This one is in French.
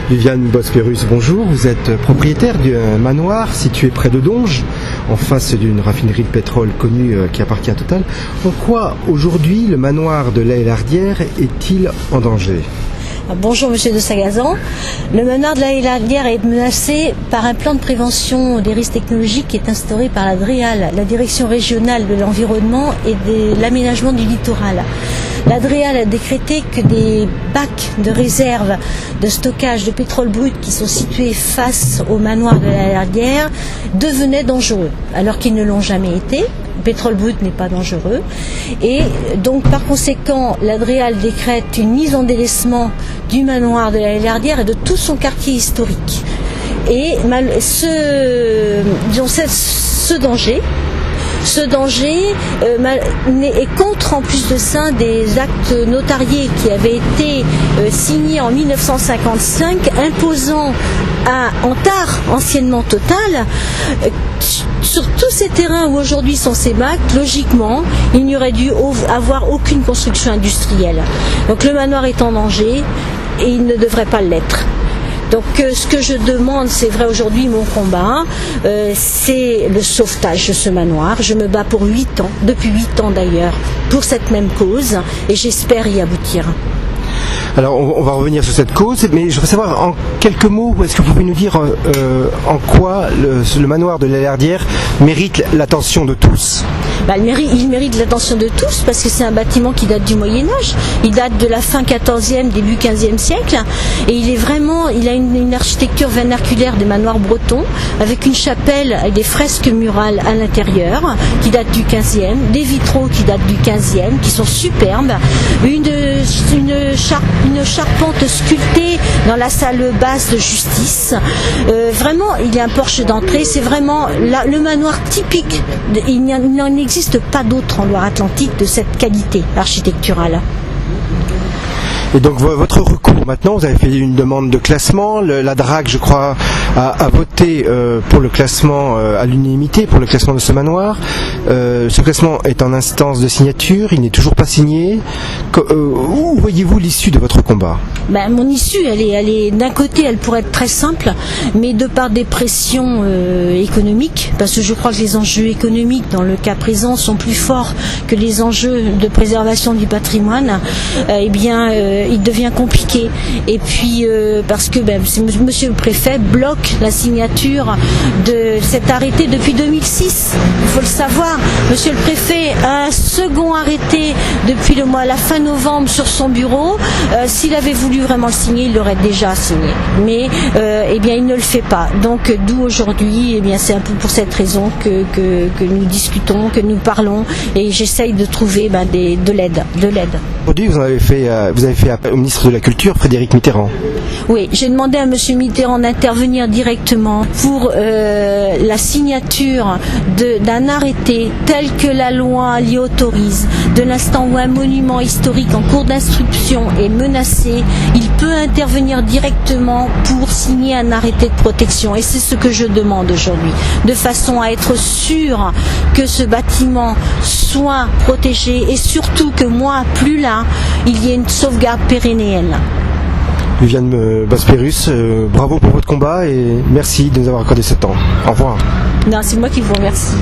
Viviane Bospérus, bonjour. Vous êtes propriétaire d'un manoir situé près de Donge, en face d'une raffinerie de pétrole connue qui appartient à Total. En quoi aujourd'hui le manoir de La Hélardière est-il en danger ? Bonjour Monsieur de Sagazan. Le manoir de La Hélardière est menacé par un plan de prévention des risques technologiques qui est instauré par la DREAL, la Direction régionale de l'environnement et de l'aménagement du littoral. La DREAL a décrété que des bacs de réserve de stockage de pétrole brut qui sont situés face au manoir de La Hélardière devenaient dangereux, alors qu'ils ne l'ont jamais été. Le pétrole brut n'est pas dangereux. Et donc, par conséquent, la DREAL décrète une mise en délaissement du manoir de La Hélardière et de tout son quartier historique. Et ce danger est contre, en plus de ça, des actes notariés qui avaient été signés en 1955, imposant à Antar, anciennement Total, sur tous ces terrains où aujourd'hui sont ces bacs, logiquement, il n'y aurait dû avoir aucune construction industrielle. Donc le manoir est en danger et il ne devrait pas l'être. Donc ce que je demande, c'est vrai aujourd'hui, mon combat, c'est le sauvetage de ce manoir. Je me bats pour 8 ans, depuis 8 ans d'ailleurs, pour cette même cause, et j'espère y aboutir. Alors on va revenir sur cette cause, mais je voudrais savoir en quelques mots, est-ce que vous pouvez nous dire en quoi le manoir de La Hélardière mérite l'attention de tous ? Il mérite l'attention de tous parce que c'est un bâtiment qui date du Moyen-Âge. Il date de la fin 14e, début 15e siècle. Et il a une architecture vernaculaire des manoirs bretons avec une chapelle avec des fresques murales à l'intérieur qui datent du 15e, des vitraux qui datent du 15e, qui sont superbes, une charpente sculptée dans la salle basse de justice. Vraiment, il y a un porche d'entrée. C'est vraiment le manoir typique. Il n'en existe pas d'autre en Loire-Atlantique de cette qualité architecturale. Et donc votre recours maintenant, vous avez fait une demande de classement, la DRAC je crois a voté pour le classement à l'unanimité, pour le classement de ce manoir. Ce classement est en instance de signature, il n'est toujours pas signé. Où voyez-vous l'issue de votre combat ? Mon issue, elle est d'un côté, elle pourrait être très simple, mais de par des pressions économiques, parce que je crois que les enjeux économiques dans le cas présent sont plus forts que les enjeux de préservation du patrimoine, il devient compliqué. Et puis parce que Monsieur le Préfet bloque la signature de cet arrêté depuis 2006. Il faut le savoir. Monsieur le Préfet a un second arrêté depuis la fin novembre sur son bureau. S'il avait voulu vraiment le signer, il l'aurait déjà signé. Mais il ne le fait pas. Donc d'où aujourd'hui, c'est un peu pour cette raison que nous discutons, que nous parlons, et j'essaye de trouver de l'aide. Aujourd'hui, vous avez fait appel au ministre de la Culture, Frédéric Mitterrand. Oui, j'ai demandé à M. Mitterrand d'intervenir directement pour la signature d'un arrêté tel que la loi l'y autorise. De l'instant où un monument historique en cours d'instruction est menacé, il peut intervenir directement pour signer un arrêté de protection. Et c'est ce que je demande aujourd'hui, de façon à être sûr que ce bâtiment soit protégé et surtout que plus là, il y ait une sauvegarde pérennielle. Viviane Bospérus, bravo pour votre combat et merci de nous avoir accordé ce temps. Au revoir. Non, c'est moi qui vous remercie.